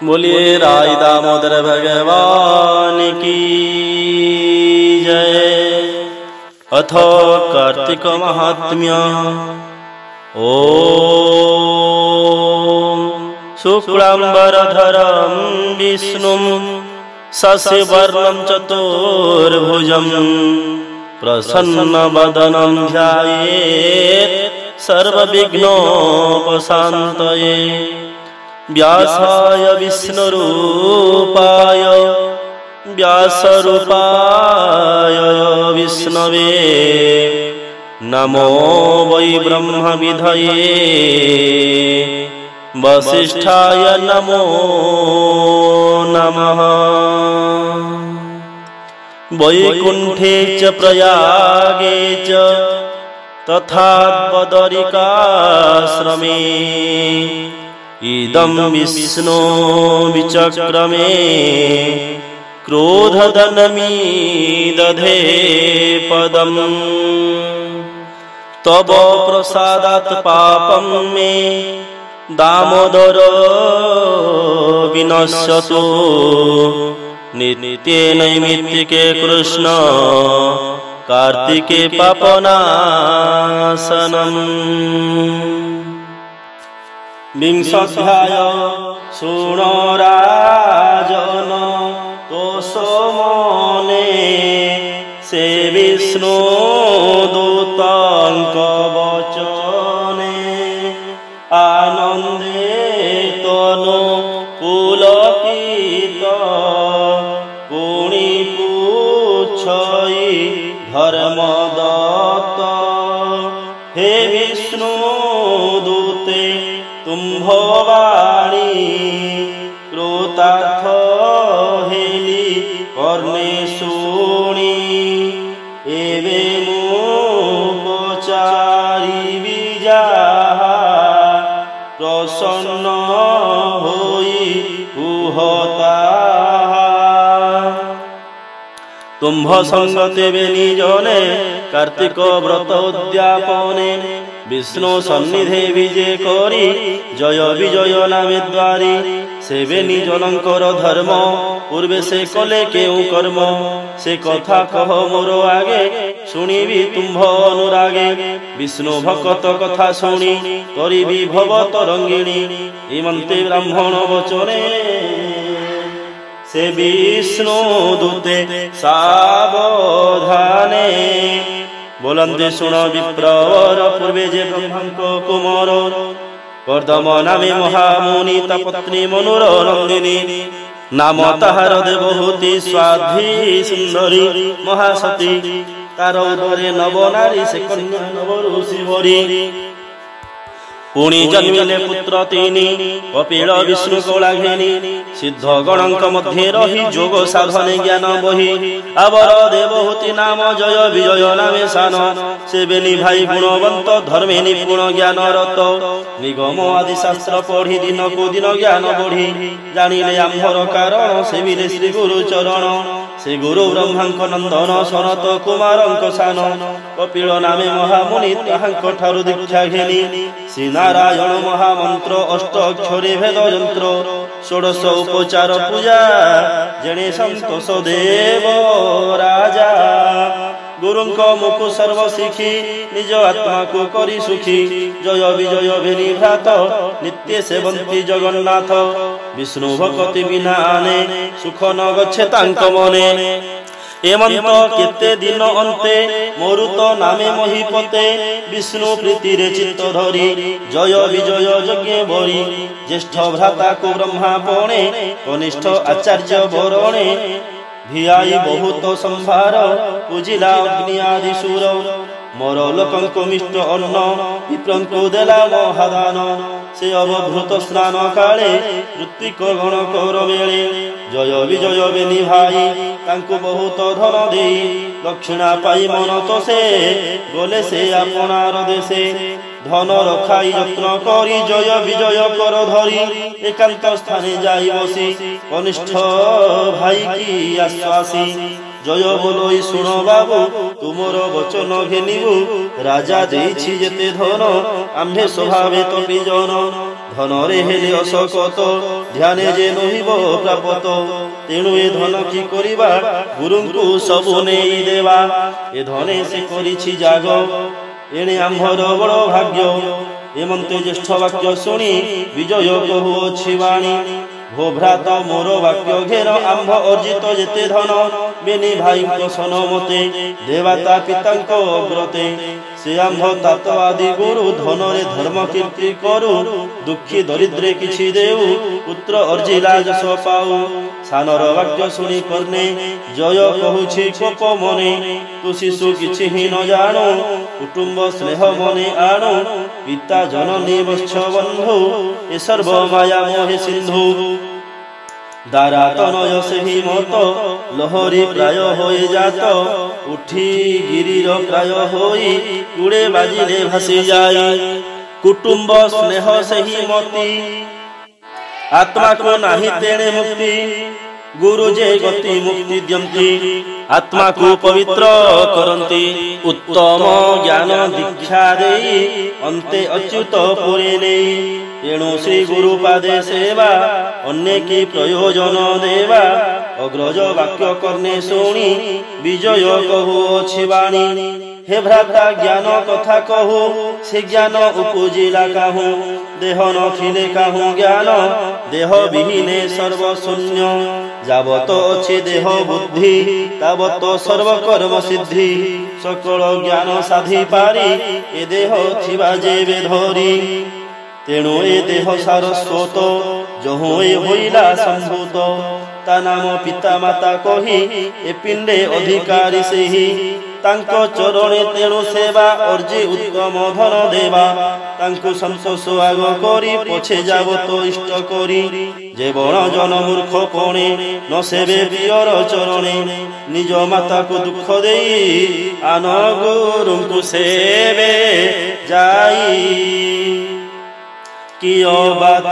बोलिए राय दामोदर भगवान की जय। अथ कार्तिक महात्म्य। ओम शुक्लांबरधरं विष्णुं शशिवर्णं चतुर्भुजं प्रसन्नवदनं ध्यायेत् सर्वविघ्नोपशान्तये। व्यासाय विष्णुरूपाय व्यासरूपाय विष्णवे नमो वै ब्रह्मविधये वसिष्ठाय नमो नमः। वैकुंठे च प्रयागे च तथा बदरिकाश्रमे इदं विष्णो विचक्रमे क्रोधदनमीदधे पदम्। तव प्रसादात् पापं मे दामोदर विनश्यतु। नित्ये नैमित्तिके कृष्ण कार्तिके पापनाशनम्। विंशोऽध्याय। शृणु राजन् तोषमने से विष्णु दूतांक वचने आनंदे तनु पुलकित पुनि पुच्छई धर्मदत्त। हे विष्णु दूते तुम्भवाणी कृतार्थ हेली कर्णे शुणी। एवे मुपचारी विजा प्रसन्न होई कुहता। तुम्भ संगते निजने कार्तिक व्रत उद्यापने विष्णु सन्निधे विजे करी जय विजय नामे द्वारी। सेवे निजनकर धर्म पूर्वे से कले केउ कर्म। से कथा कह मोर आगे शुणिबि तुम्भ अनुरागे। विष्णु भक्त कथा शुणी करिबि भव तरंगिणी। इमन्ते ब्राह्मण वचने से विष्णु दूते सावधाने। बोलंदे सुन विप्रवर पूर्वे जे ब्रह्मांक कुमार कर्दम नामे महामुनि तपत्नी मनुर नंदिनी। नाम ताहार देवहूति स्वाधी सुंदरी महासती। तार उदरे नव नारी से कन्या नव ऋषि वरी। पुणी जन्मिले पुत्र तीनी कपिल विष्णु कौलाघेनी। सिद्ध गणंक मध्ये रही जोग साधने ज्ञान बही। आवर देवहूति नाम जय विजय नामे सान। से बेनी भाई गुणवंत धर्मे निपुण ज्ञान रत। निगम आदि शास्त्र पढ़ी दिन को दिन ज्ञान बढ़ी। जानिले आम्भर कारण सेविले श्री गुरु चरण। से गुरु ब्रह्मांक नंदन सनत कुमारंक सान। कपिल नामे महामुनि ताहांक ठारु दीक्षा घेनी। श्री नारायण महामंत्र अष्टाक्षरी भेद यंत्र। षोडश उपचार पूजा जने संतोष देव राजा। गुरुंक मुकु सर्व शिखी निज आत्मा को करी सुखी। जय विजय भेनी भ्रात नित्य सेवंती जगन्नाथ। विष्णु भक्ति बिना आने सुख न गच्छे तांक मने। एमंत केते दिन अंते मरुत नामे महीपते। विष्णु प्रीति रे चित्त धरी जय विजय यज्ञ बरी। ज्येष्ठ भ्राता को ब्रह्मा पणे कनिष्ठ आचार्य बरणे। भियाई बहुत संभार पूजिला अग्नि आदि सुर। मोर लोकंक मिष्ट अन्न विप्रंको देला महादान। से अवभृत स्नान काले ऋत्विक गण कौर बेले। जय विजय बेनी भाई तांकु बहुत धन देई। दक्षिणा पाई मन तो से गले से आपणार देशे। धन रखाई यत्न करी जय विजय कर धरी। एकांत स्थाने जाई बसी कनिष्ठ भाई की आश्वासी। जय बोलोई शुण बाबू तुमर वचन घेनिबु। राजा देइछि जेते धन आम्भे स्वभावे तो बिजन। ଧନରେ ହେଲେ ଅଶକତ ଧ୍ୟାନେ ଯେ ନହିବ ପ୍ରାପତ ତେଣୁ ଏ ଧନ କି କରିବା ଗୁରୁଙ୍କୁ ସବୁ ନେଇ ଦେବା ଏ ଧନେ ସେ କରିଛି ଜାଗ ଏଣେ ଆମ୍ଭର ବଡ଼ ଭାଗ୍ୟ ଏମନ୍ତେ ଜ୍ୟେଷ୍ଠ ବାକ୍ୟ ଶୁଣି ବିଜୟ କହୁଅଛି ବାଣୀ ଭୋ ଭ୍ରାତ ମୋର ବାକ୍ୟ ଘେର ଆମ୍ଭ ଅର୍ଜିତ ଯେତେ ଧନ ବେନି ଭାଇଙ୍କ ସନମତେ ଦେବାତା ପିତାଙ୍କ ଅଗ୍ରତେ ସେ ଆମ୍ଭ ତାତ ଆଦି ଗୁରୁ ଧନରେ ଧର୍ମ କୀର୍ତ୍ତି କରୁ ଦୁଃଖୀ ଦରିଦ୍ରେ କିଛି ଦେଉ ପୁତ୍ର ଅର୍ଜିଲା ଯଶ ପାଉ ସାନର ବାକ୍ୟ ଶୁଣି କର୍ଣ୍ଣେ ଜୟ କହୁଛି କୋପ ମନେ ତୁ ଶିଶୁ କିଛି ହିଁ ନ ଜାଣୁ କୁଟୁମ୍ବ ସ୍ନେହ ମନେ ଆଣୁ ପିତା ଜନନୀ ବତ୍ସ ବନ୍ଧୁ ଏ ସର୍ବ ମାୟା ମୋହେ ସିନ୍ଧୁ ଦାରା ତନୟ ସେହି ମତ ଲହରୀ ପ୍ରାୟ ହୋଇ ଜାତ ଉଠି ଗିରିର ପ୍ରାୟ ହୋଇ କୁଡ଼େ ବାଜିରେ ଭାସି ଯାଇ କୁଟୁମ୍ବ ସ୍ନେହ ସେହି ମତି ଆତ୍ମାକୁ ନାହିଁ ତେଣେ ମୁକ୍ତି ଗୁରୁ ଯେ ଗତି ମୁକ୍ତି ଦିଅନ୍ତି ଆତ୍ମାକୁ ପବିତ୍ର କରନ୍ତି ଉତ୍ତମ ଜ୍ଞାନ ଦୀକ୍ଷା ଦେଇ ଅନ୍ତେ ଅଚ୍ୟୁତ ପୁରୀ ନେଇ ଏଣୁ ଶ୍ରୀ ଗୁରୁ ପାଦେ ସେବା ଅନ୍ୟ କି ପ୍ରୟୋଜନ ଦେବା ଅଗ୍ରଜ ବାକ୍ୟ କର୍ଣ୍ଣେ ଶୁଣି ବିଜୟ କହୁଅଛି ବାଣୀ हे भ्राता ज्ञान कथा कहू से ज्ञान उपजिला काहू देह नथिले काहू ज्ञान देह विहीने सर्वशून्य जावत अच्छे देह बुद्धि तावत सर्वकर्म सिद्धि सकल ज्ञान साधि पारी ए देह थिबा जेबे धरी तेणु ए देह सारस्वत जहु ए होइला संभूत ता नाम पिता माता कही ए पिंडे अधिकारी सेही तांको चरणे तेणु सेवा अर्जी उत्तम धन देवा तांको संतोष आग करी पछे जावत इष्ट करी जे बण जन मूर्ख पणे न सेवे प्रियर चरणे निज माता को दुख देई आन गुरुଙ୍କୁ सेवे जाई किय बात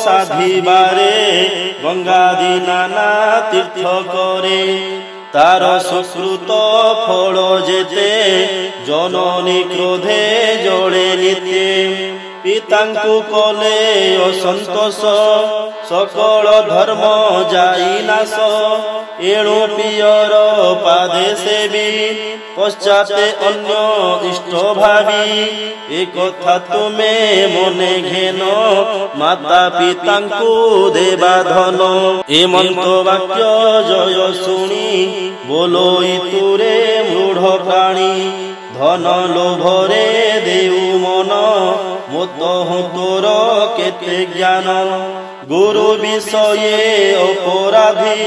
साधिबारे गंगादी नाना तीर्थ करे तार सुश्रुत फल जेते जननी क्रोधे जड़े नित्ये पितांकु कले असंतोष सकल धर्म जाई नाश एणु पियर पादे सेवी पश्चाते अन्य इष्ट भावी एक कथा तुमे मने घेन माता पितांकु देवा धन ए मंत्र वाक्य जय शुणी बोलोई तुरे मूढ़ प्राणी धन लोभरे देउ मन मोत हूँ तोर केते ज्ञान गुरु विषये अपराधी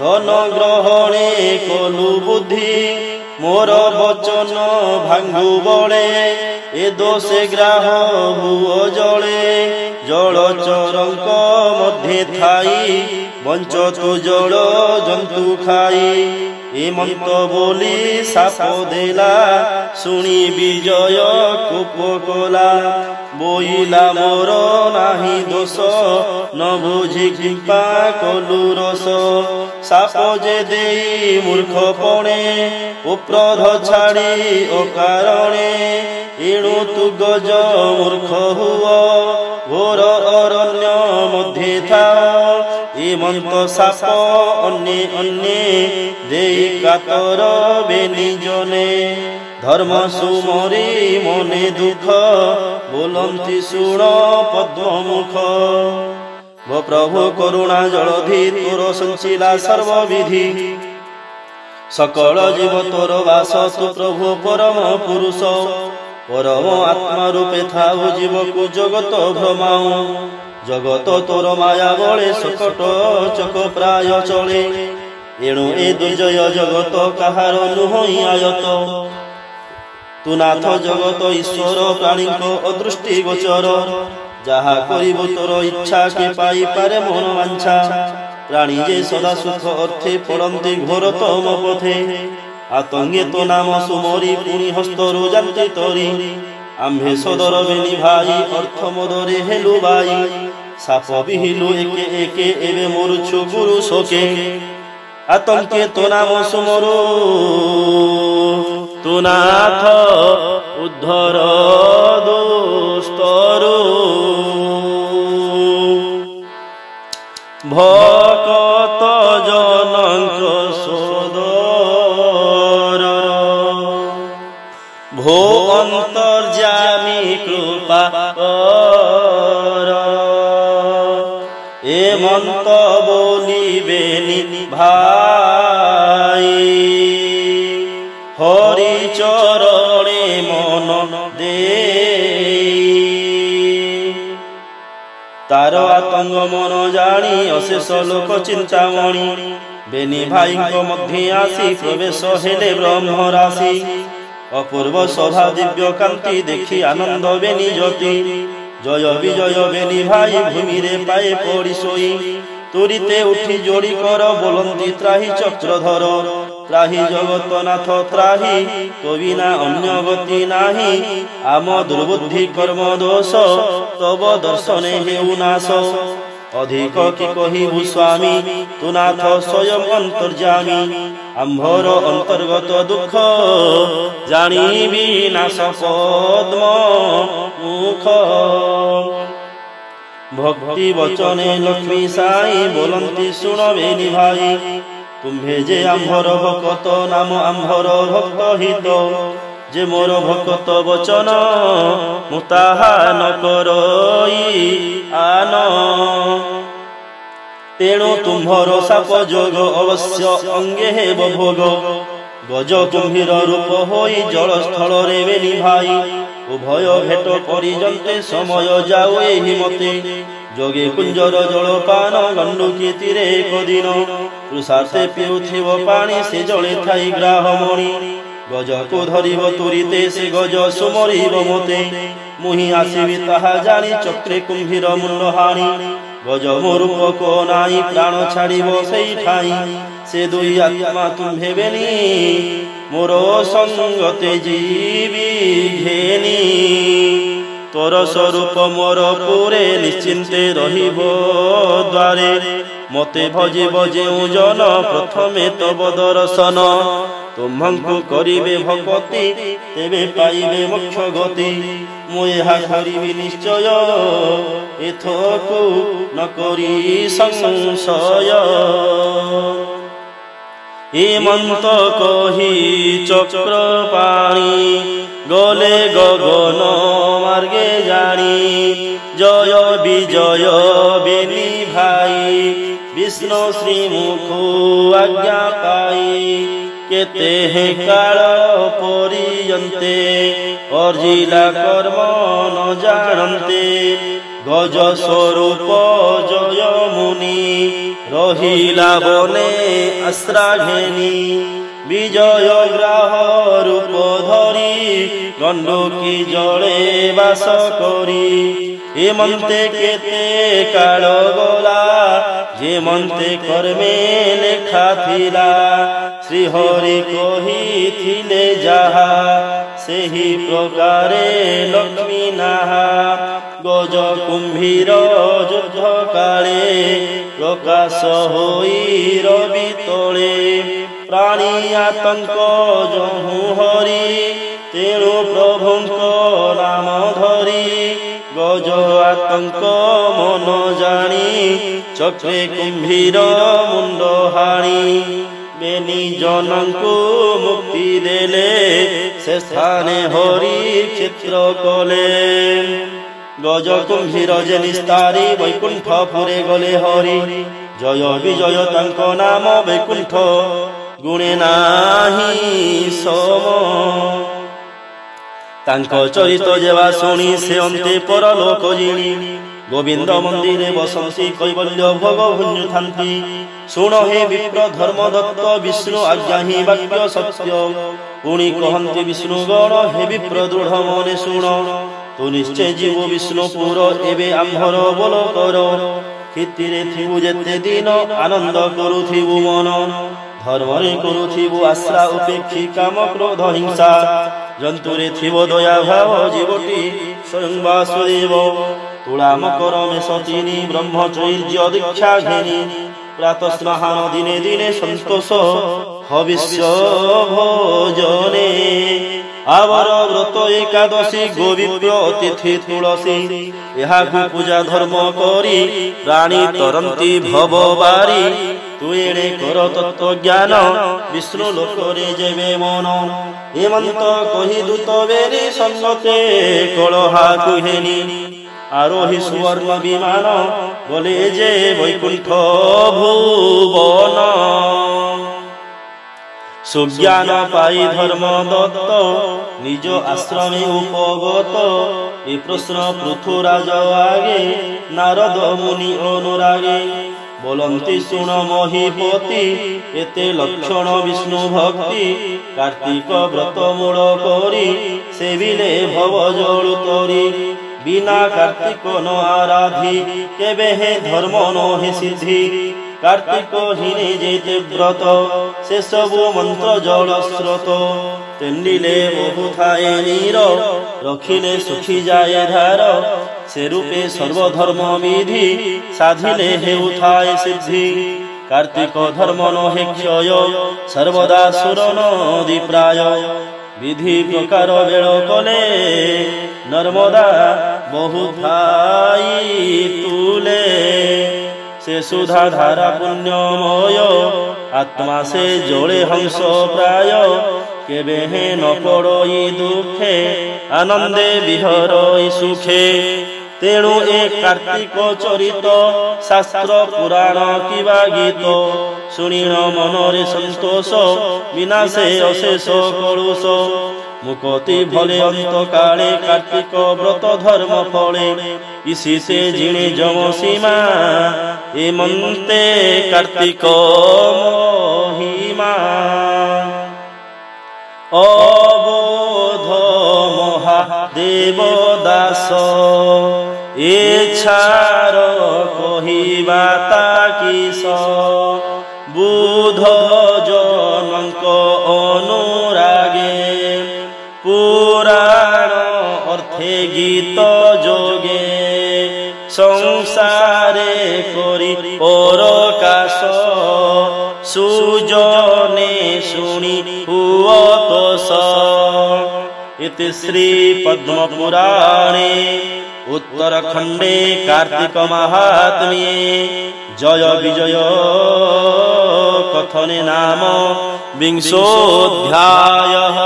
धन ग्रहणे कलु बुद्धि मोर वचन भांगु बळे ए दोषे ग्राह हुओ जळे जलचरंक मध्ये थाई बंच तु जल जंतु खाई ए मंत्र बोली साप देला सुनी विजय कूप कला बोइला मोर नाही दोष न बुझी कृपा कलु रस साप जे देई मूर्ख पणे उप्रध छाड़ी अकारणे एणु तु गज मूर्ख हुओ घोर अरण्य मध्ये था ए मंत्र साप अन्ये अन्ये देई कातर बेनि जने धर्म सुमरी मने दुख बोलंती सुण पद्ममुख भो प्रभु करुणा जलधि तोर संचिला सर्वविधि सकल जीव तोर वास तु प्रभु परम पुरुष परम आत्मा रूपे थाउ जीव को जगत भ्रमाऊ जगत तोर माया बळे सकट चक प्राय चले एणु ए दुर्जय जगत काहार नुहई आयत तु नाथ जगत ईश्वर प्राणी को अदृष्टि गोचर जहा करिबु तोर इच्छा के पाई पारे मन वांछा प्राणी जे सदा सुख अर्थे पड़ंती घोर तम पथे आतंगे तो नाम सुमरी पुणी हस्तरु जान्ति तरी आम्भे सदर बेनि भाई अर्थ मदरे हेलु बाई साप बिहिलु एके एके एबे मरुछु गुरु शोके आतंके तो नाम सुमरु तु नाथ उद्धर दुस्तरु। ভকত জনক সদর ভো অন্তর্যামী কৃপা কর এ মন্ত বলিবেনি ভাই হরি চরণে মন দেই তার আতঙ্গ মন জানি অশেষ লোক চিন্তামণি বেনি ভাইଙ୍କ মধ্যে আসি প্রবেশ হেলে ব্রহ্ম রাশি অপূর্ব শোভা দিব্য কান্তি দেখি আনন্দ বেনি জ্যোতি জয় বিজয় বেনি ভাই ভূমিরে পায়ে পড়ি শোই তুরিতে উঠি যোড়ি কর বলন্তি ত্রাহি চক্রধর ত্রাহি জগতনাথ ত্রাহি কবিনা অন্য গতি নাহি আম দুর্বুদ্ধি কর্ম দোষ তব দর্শনে হেউ নাশ অধিক কি কহিবু স্বামী তু নাথ স্বয়ং অন্তর্যামী আম্ভর অন্তর্গত দুঃখ জানিবি নাশ পদ্ম মুখ ভক্তি বচনে লক্ষ্মী সাই বলন্তি শুণবেনি ভাই তুম্ভে যে আম্ভর ভকত নাম আম্ভর ভক্ত হিত যে মোর ভকত বচন মু তাহা ন করই আন তেণু তুম্ভর সাপ যোগ অবশ্য অঙ্গে হেব ভোগ গজ কুম্ভীর রূপ হই জলস্থଳରେ বেনি ভাই উভয় ভেট পরিজন্তে সময় যাও এই মতে যোগে কুঞ্জর জলপান গণ্ডুকি তীরে একদিন তୃଷାର୍ତ୍ତେ ପିଉଥିବ ପାଣି ସେ ଜଳେ ଥାଇ ଗ୍ରାହମଣି ଗଜକୁ ଧରିବ ତୁରିତେ ସେ ଗଜ ସୁମରିବ ମୋତେ ମୁହିଁ ଆସିବି ତାହା ଜାଣି ଚକ୍ରେ କୁମ୍ଭୀର ମୁଣ୍ଡ ହାଣି ଗଜ ମୋ ରୂପକ ନାଇଁ ପ୍ରାଣ ଛାଡ଼ିବ ସେଇ ଠାଇଁ ସେ ଦୁଇ ଆତ୍ମା ତୁମ୍ଭେ ବେନି ମୋର ସଙ୍ଗତେ ଯିବି ଘେନି ତୋର ସ୍ୱରୂପ ମୋର ପୁରେ ନିଶ୍ଚିନ୍ତେ ରହିବ ଦ୍ୱାରେ ମତେ ଭଜିବ ଯେଉଁ ଜନ ପ୍ରଥମେ ତବ ଦର୍ଶନ ତୁମ୍ଭଙ୍କୁ କରିବେ ଭକତି ତେବେ ପାଇବେ ମୋକ୍ଷ ଗତି ମୁଁ ଏହା କରିବି ନିଶ୍ଚୟ ଏଥକୁ ନ କରି ସଂଶୟ হেমন্ত কহি চক্র পাণি গলে গগন মার্গে জানি জয় বিজয় বেনি ভাই বিষ্ণু শ্রীমুখ আজ্ঞা পাই কেতে হে কাল পরিয়ন্তে অর্জিলা কর্ম ন জানন্তে গজ স্বরূপ জয় মুনি রহিলা বনে আশ্রা ঘেনি বিজয় গ্রাহ রূপ ধরি গণ্ডকী জলে বাস করি হেমন্তে কেতে কাল গলা যে মন্তে কর্মে লেখা থিলা শ্রীহরি কহিথিলে যাহা সেহি প্রকারে লক্ষ্মী নাহা গজ কুম্ভীর যুদ্ধ কালে প্রকাশ হই রবি তলে প্রাণী আতঙ্ক যহু হরি তেণু প্রভুঙ্ক নাম ধরি গজ আতঙ্ক মন জানি চক্রে কুম্ভীর মুন্ড হাণি বেনি জনଙ୍କୁ মুক্তি দেলে সে স্থানে হরি ক্ষেত্র কলে গজ কুম্ভীর যে নিস্তারি বৈকুণ্ঠপুরে গলে হরি জয় বিজয় তাঙ্ক নাম বৈকুণ্ঠ গুণে নাহি সম তাঙ্ক চরিত যেবা শুনি সে অন্তে পরলোক জিণি গোবিন্দ মন্দিরে বসন্তি কৈবল্য ভোগ ভুঞ্জুথান্তি শুণ হে বিপ্র ধর্ম দত্ত বিষ্ণু আজ্ঞা হি বাক্য সত্য পুଣି কহন্তি বিষ্ণু গণ হে বিপ্র দৃঢ় মনে শুণ তু নিশ্চয় জীব বিষ্ণুপুর এবে আম্ভর বল কর ক্ষিতিরে থিবু যেতে দিন আনন্দ করুথিবু মন ধর্মরে করুথিবু আশ্রা উপেক্ষী কাম ক্রোধ হিংসা জন্তুরে থিব দয়া ভাব জীবটি স্বয়ং বাসুদেব তুলা মকর মেষ তিনি ব্রহ্মচর্য দীক্ষা ঘেনি প্রাতঃস্নান দিনে দিনে সন্তোষ হবিষ্য ভোজনে आवर व्रत एकादशी गोविप्र तिथि तुलसी एहाकु पूजा धर्म करी प्राणी तरंती भव बारी तु एणे कर तत्व ज्ञान विष्णु लोकरे जेबे मन हेमंत कहि दूत बेरी संगते कलहा कुहेनी आरोही सुवर्ण विमान बोले जे वैकुंठ भुवन सुज्ञान पाई धर्म दत्त निज आश्रमे उपगत ए प्रश्न पृथुराज आगे नारद मुनि अनुरागे बोलंती सुन महीपति एते लक्षण विष्णु भक्ति कार्तिक व्रत मूल करी सेविले भव जल तरी बिना कार्तिक न आराधी केबे हे धर्म न हे सिद्धि कार्तिक हिने जेते व्रत से सबु मंत्र जल स्रोत तेंडिले बहु थाए नीर रखिले सुखी जाए धार से रूपे सर्वधर्म विधि साधिले हेउ थाए सिद्धि कार्तिक धर्म न हे क्षय सर्वदा सुर नदी प्राय विधि प्रकार बेल कले नर्मदा बहु थाई तुले से सुधा धारा पुण्यमय आत्मा से जोड़े हंस प्राय केबे हे न पड़ई दुखे आनंदे विहरई सुखे तेणु ए कार्तिक चरित शास्त्र पुराण किबा गीत शुणिण मनरे संतोष विनाशे अशेष कलुष मुकति भले अंत काले कार्तिक व्रत धर्म फले इसी से जिणे जम सीमा ए मंते कार्तिक महिमा अबोध महादेव दास ए छार कहिबा ताकिस बुध जनक अनुरागे पुराण अर्थे गीत जोगे संसारे करी परकाश सुजने शुणी हुअतोष इति श्री पद्म पुराणे उत्तरखंडे कार्तिक महात्म्ये जय विजय कथने नाम 20 अध्यायः।